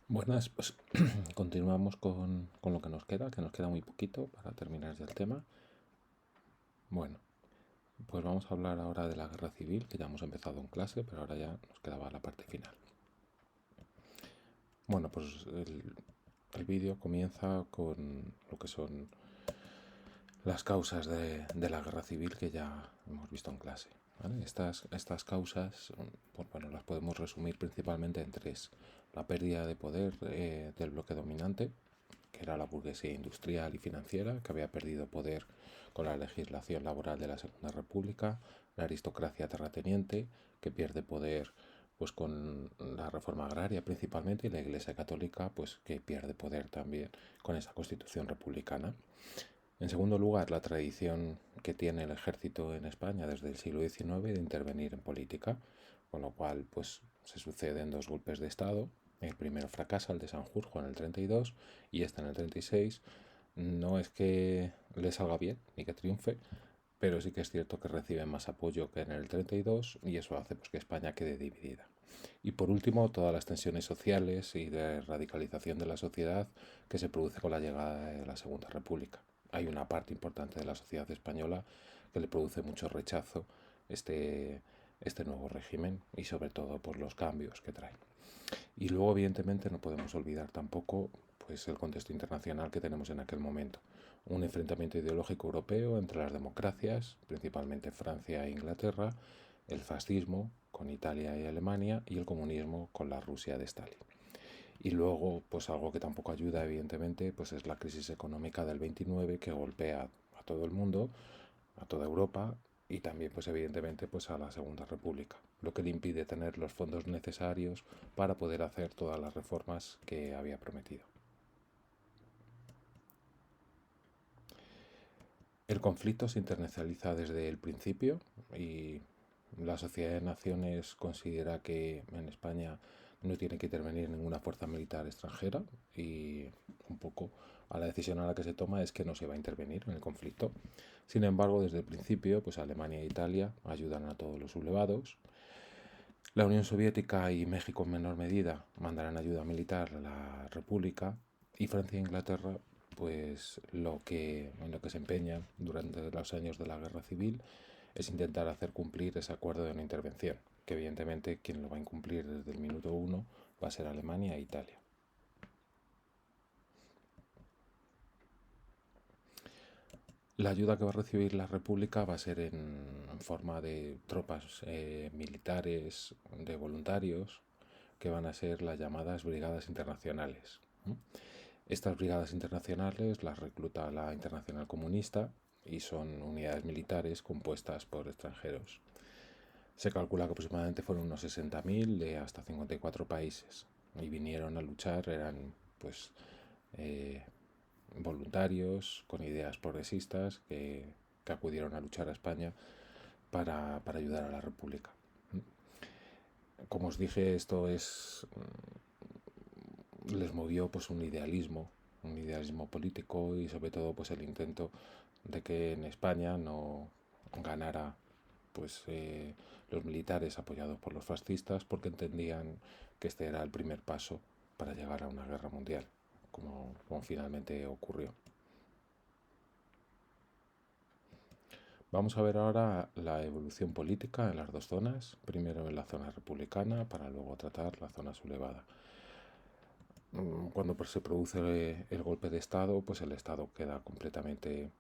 Buenas, pues continuamos con lo que nos queda muy poquito para terminar ya el tema. Bueno, pues vamos a hablar ahora de la guerra civil, que ya hemos empezado en clase, pero ahora ya nos quedaba la parte final. Bueno, pues el vídeo comienza con lo que son las causas de la guerra civil que ya hemos visto en clase. ¿Vale? Estas causas, pues bueno, las podemos resumir principalmente en tres. La pérdida de poder del bloque dominante, que era la burguesía industrial y financiera, que había perdido poder con la legislación laboral de la Segunda República, la aristocracia terrateniente, que pierde poder pues con la reforma agraria principalmente, y la Iglesia Católica pues que pierde poder también con esa constitución republicana. En segundo lugar, la tradición que tiene el ejército en España desde el siglo XIX de intervenir en política, con lo cual pues se suceden dos golpes de Estado. El primero fracasa, el de Sanjurjo, en el 32, y este en el 36. No es que le salga bien ni que triunfe, pero sí que es cierto que recibe más apoyo que en el 32 y eso hace pues, que España quede dividida. Y por último, todas las tensiones sociales y de radicalización de la sociedad que se produce con la llegada de la Segunda República. Hay una parte importante de la sociedad española que le produce mucho rechazo este, este nuevo régimen y sobre todo por los cambios que trae. Y luego, evidentemente, no podemos olvidar tampoco pues, el contexto internacional que tenemos en aquel momento. Un enfrentamiento ideológico europeo entre las democracias, principalmente Francia e Inglaterra, el fascismo con Italia y Alemania y el comunismo con la Rusia de Stalin. Y luego, pues algo que tampoco ayuda, evidentemente, pues es la crisis económica del 29 que golpea a todo el mundo, a toda Europa y también, pues evidentemente, pues a la Segunda República, lo que le impide tener los fondos necesarios para poder hacer todas las reformas que había prometido. El conflicto se internacionaliza desde el principio y la Sociedad de Naciones considera que en España no tiene que intervenir ninguna fuerza militar extranjera y un poco a la decisión a la que se toma es que no se va a intervenir en el conflicto. Sin embargo, desde el principio, pues Alemania e Italia ayudan a todos los sublevados. La Unión Soviética y México en menor medida mandarán ayuda militar a la República y Francia e Inglaterra pues en lo que se empeñan durante los años de la guerra civil es intentar hacer cumplir ese acuerdo de no intervención, que evidentemente quien lo va a incumplir desde el minuto uno va a ser Alemania e Italia. La ayuda que va a recibir la República va a ser en forma de tropas militares, de voluntarios, que van a ser las llamadas brigadas internacionales. Estas brigadas internacionales las recluta la Internacional Comunista y son unidades militares compuestas por extranjeros. Se calcula que aproximadamente fueron unos 60.000 de hasta 54 países y vinieron a luchar, eran pues eh, voluntarios con ideas progresistas que acudieron a luchar a España para ayudar a la República. Como os dije, esto les movió pues un idealismo político y sobre todo pues el intento de que en España no ganara pues los militares apoyados por los fascistas porque entendían que este era el primer paso para llegar a una guerra mundial, como finalmente ocurrió. Vamos a ver ahora la evolución política en las dos zonas, primero en la zona republicana para luego tratar la zona sublevada. Cuando se produce el golpe de Estado, pues el Estado queda completamente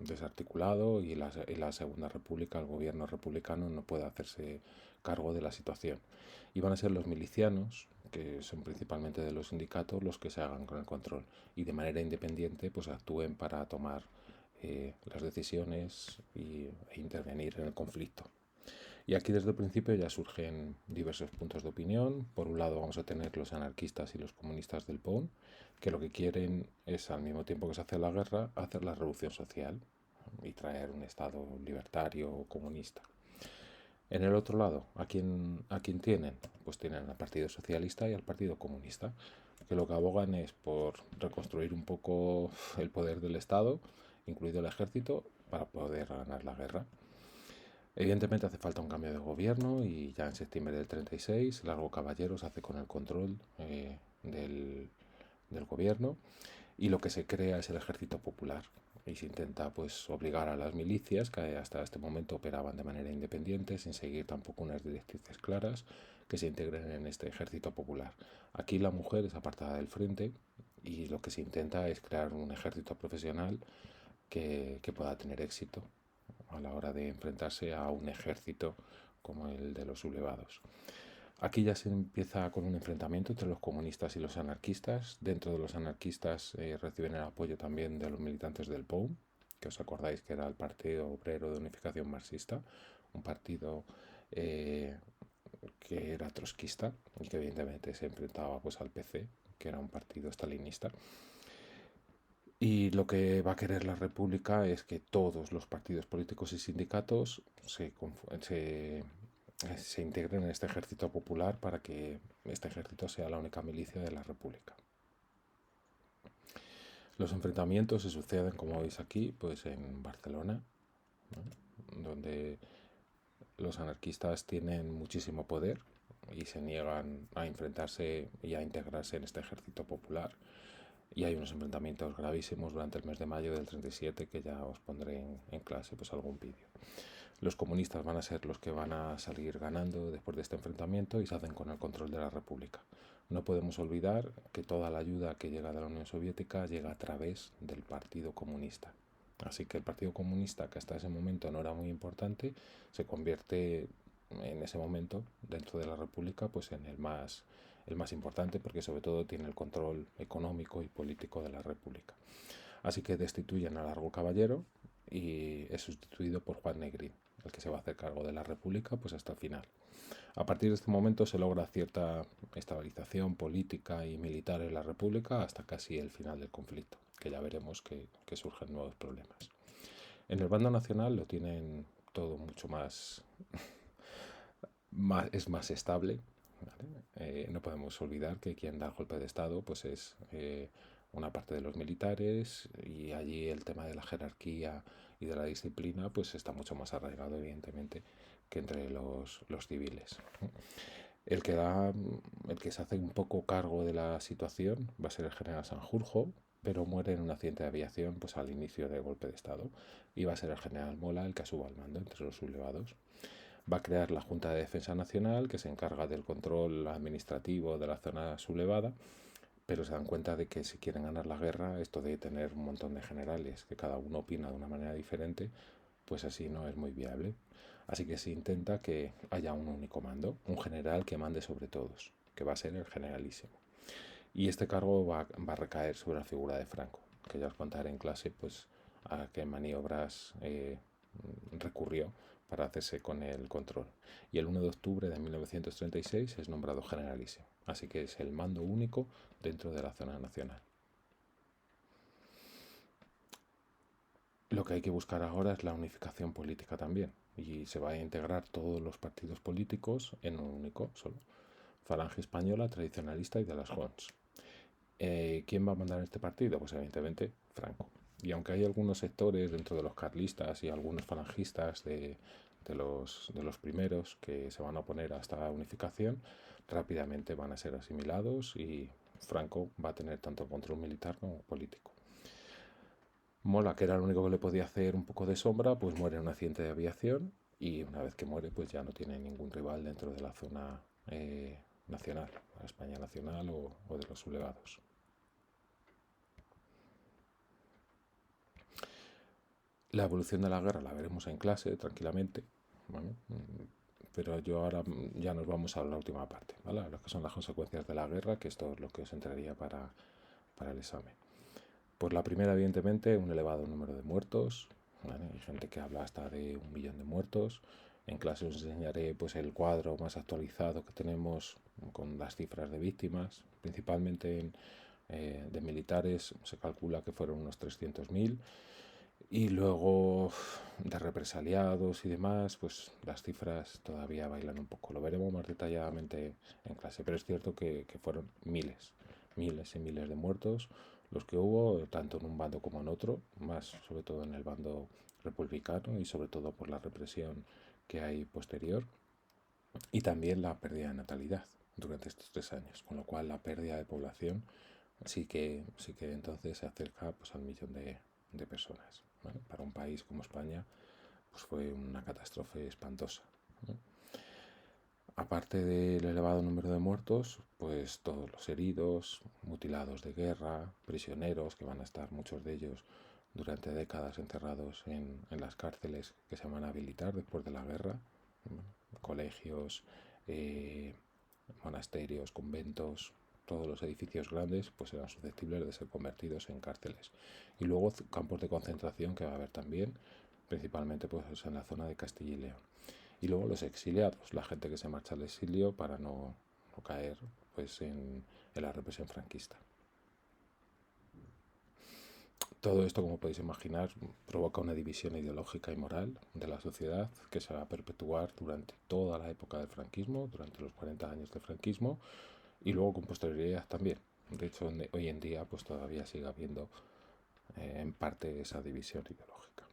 desarticulado y la Segunda República, el gobierno republicano, no puede hacerse cargo de la situación. Y van a ser los milicianos, que son principalmente de los sindicatos, los que se hagan con el control y de manera independiente pues actúen para tomar las decisiones e intervenir en el conflicto. Y aquí desde el principio ya surgen diversos puntos de opinión. Por un lado vamos a tener los anarquistas y los comunistas del POUN, que lo que quieren es, al mismo tiempo que se hace la guerra, hacer la revolución social y traer un Estado libertario o comunista. En el otro lado, ¿a quién tienen? Pues tienen al Partido Socialista y al Partido Comunista, que lo que abogan es por reconstruir un poco el poder del Estado, incluido el ejército, para poder ganar la guerra. Evidentemente hace falta un cambio de gobierno y ya en septiembre del 36 Largo Caballero se hace con el control del gobierno, y lo que se crea es el Ejército Popular. Y se intenta pues obligar a las milicias, que hasta este momento operaban de manera independiente, sin seguir tampoco unas directrices claras, que se integren en este Ejército Popular. Aquí la mujer es apartada del frente y lo que se intenta es crear un ejército profesional que pueda tener éxito a la hora de enfrentarse a un ejército como el de los sublevados. Aquí ya se empieza con un enfrentamiento entre los comunistas y los anarquistas. Dentro de los anarquistas reciben el apoyo también de los militantes del POUM, que os acordáis que era el Partido Obrero de Unificación Marxista, un partido que era trotskista y que evidentemente se enfrentaba pues al PC, que era un partido stalinista. Y lo que va a querer la República es que todos los partidos políticos y sindicatos se integren en este ejército popular para que este ejército sea la única milicia de la República. Los enfrentamientos se suceden, como veis aquí, pues en Barcelona, ¿no? Donde los anarquistas tienen muchísimo poder y se niegan a enfrentarse y a integrarse en este ejército popular. Y hay unos enfrentamientos gravísimos durante el mes de mayo del 37 que ya os pondré en clase pues algún vídeo. Los comunistas van a ser los que van a salir ganando después de este enfrentamiento y se hacen con el control de la República. No podemos olvidar que toda la ayuda que llega de la Unión Soviética llega a través del Partido Comunista. Así que el Partido Comunista, que hasta ese momento no era muy importante, se convierte en ese momento dentro de la República pues en el más importante, porque sobre todo tiene el control económico y político de la República. Así que destituyen a Largo Caballero y es sustituido por Juan Negrín, el que se va a hacer cargo de la República pues hasta el final. A partir de este momento se logra cierta estabilización política y militar en la República hasta casi el final del conflicto, que ya veremos que surgen nuevos problemas. En el bando nacional lo tienen todo mucho más es más estable. ¿Vale? No podemos olvidar que quien da el golpe de Estado pues es una parte de los militares, y allí el tema de la jerarquía y de la disciplina pues está mucho más arraigado evidentemente que entre los civiles. El que se hace un poco cargo de la situación va a ser el general Sanjurjo, pero muere en un accidente de aviación pues al inicio del golpe de Estado, y va a ser el general Mola el que asuba el mando entre los sublevados. Va a crear la Junta de Defensa Nacional, que se encarga del control administrativo de la zona sublevada, pero se dan cuenta de que si quieren ganar la guerra, esto de tener un montón de generales que cada uno opina de una manera diferente, pues así no es muy viable. Así que se intenta que haya un único mando, un general que mande sobre todos, que va a ser el generalísimo. Y este cargo va a recaer sobre la figura de Franco, que ya os contaré en clase pues a qué maniobras recurrió para hacerse con el control. Y el 1 de octubre de 1936 es nombrado generalísimo, así que es el mando único dentro de la zona nacional. Lo que hay que buscar ahora es la unificación política también, y se va a integrar todos los partidos políticos en un único solo: Falange Española, Tradicionalista y de las Jons. ¿Quién va a mandar este partido? Pues evidentemente Franco. Y aunque hay algunos sectores dentro de los carlistas y algunos falangistas de los primeros que se van a oponer a esta unificación, rápidamente van a ser asimilados y Franco va a tener tanto control militar como político. Mola, que era el único que le podía hacer un poco de sombra, pues muere en un accidente de aviación, y una vez que muere pues ya no tiene ningún rival dentro de la zona nacional, la España nacional o de los sublevados. La evolución de la guerra la veremos en clase tranquilamente, ¿vale? Pero yo ahora ya nos vamos a la última parte, ¿vale? Lo que son las consecuencias de la guerra, que esto es lo que os entraría para el examen. Pues la primera, evidentemente, un elevado número de muertos, ¿vale? Hay gente que habla hasta de 1 millón de muertos. En clase os enseñaré pues el cuadro más actualizado que tenemos con las cifras de víctimas, principalmente de militares. Se calcula que fueron unos 300.000. Y luego de represaliados y demás, pues las cifras todavía bailan un poco. Lo veremos más detalladamente en clase, pero es cierto que fueron miles y miles de muertos los que hubo, tanto en un bando como en otro, más sobre todo en el bando republicano y sobre todo por la represión que hay posterior, y también la pérdida de natalidad. durante estos 3 años, con lo cual la pérdida de población sí que entonces se acerca pues, al millón de personas. ¿Vale? Para un país como España pues fue una catástrofe espantosa, ¿no? Aparte del elevado número de muertos, pues todos los heridos, mutilados de guerra, prisioneros, que van a estar muchos de ellos durante décadas encerrados en las cárceles que se van a habilitar después de la guerra, colegios, eh, monasterios, conventos, todos los edificios grandes pues eran susceptibles de ser convertidos en cárceles. Y luego campos de concentración que va a haber también, principalmente pues en la zona de Castilla y León. Y luego los exiliados, la gente que se marcha al exilio para no caer pues en la represión franquista. Todo esto, como podéis imaginar, provoca una división ideológica y moral de la sociedad que se va a perpetuar durante toda la época del franquismo, durante los 40 años del franquismo y luego con posterioridad también. De hecho, hoy en día pues todavía sigue habiendo en parte esa división ideológica.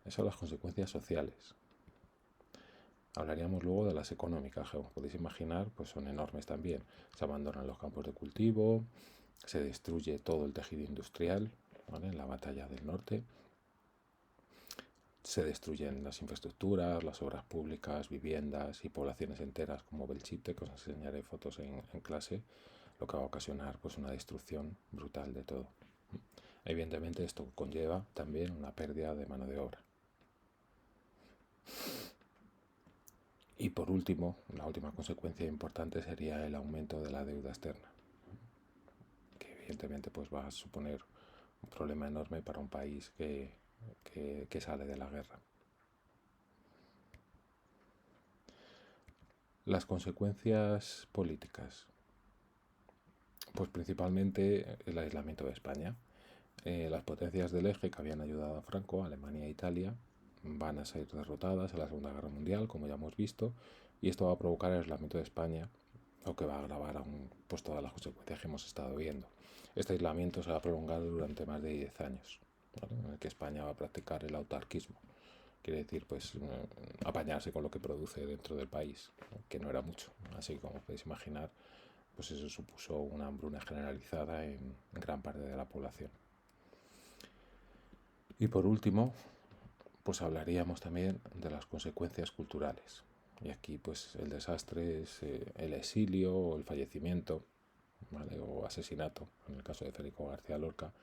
Esas son las consecuencias sociales. Hablaríamos luego de las económicas, como podéis imaginar, pues son enormes también. Se abandonan los campos de cultivo, se destruye todo el tejido industrial, ¿vale? En la batalla del norte. Se destruyen las infraestructuras, las obras públicas, viviendas y poblaciones enteras como Belchite, que os enseñaré fotos en clase, lo que va a ocasionar pues una destrucción brutal de todo. Evidentemente esto conlleva también una pérdida de mano de obra. Y por último, la última consecuencia importante sería el aumento de la deuda externa, que evidentemente pues va a suponer un problema enorme para un país que sale de la guerra. Las consecuencias políticas, pues principalmente el aislamiento de España. Las potencias del eje que habían ayudado a Franco, Alemania e Italia, van a ser derrotadas en la Segunda Guerra Mundial, como ya hemos visto, y esto va a provocar el aislamiento de España, lo que va a agravar aún pues, todas las consecuencias que hemos estado viendo. Este aislamiento se va a prolongar durante más de 10 años, ¿vale? En el que España va a practicar el autarquismo. Quiere decir, pues, apañarse con lo que produce dentro del país, ¿no? Que no era mucho. Así como podéis imaginar, pues eso supuso una hambruna generalizada en gran parte de la población. Y por último, pues hablaríamos también de las consecuencias culturales. Y aquí pues el desastre es el exilio o el fallecimiento, ¿vale? O asesinato, en el caso de Federico García Lorca,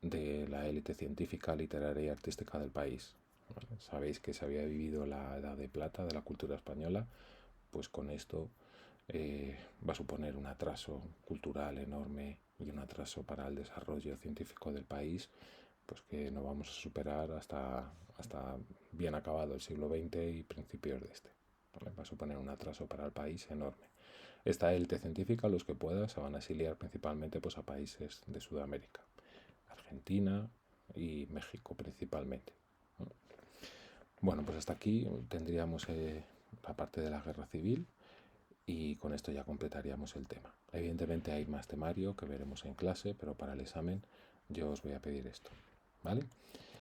de la élite científica, literaria y artística del país. ¿Vale? Sabéis que se había vivido la Edad de Plata de la cultura española, pues con esto va a suponer un atraso cultural enorme y un atraso para el desarrollo científico del país, pues que no vamos a superar hasta bien acabado el siglo XX y principios de este. ¿Vale? Va a suponer un atraso para el país enorme. Esta élite científica, los que puedan, se van a exiliar principalmente pues, a países de Sudamérica, Argentina y México principalmente. Bueno, pues hasta aquí tendríamos la parte de la guerra civil y con esto ya completaríamos el tema. Evidentemente hay más temario que veremos en clase, pero para el examen yo os voy a pedir esto, ¿vale?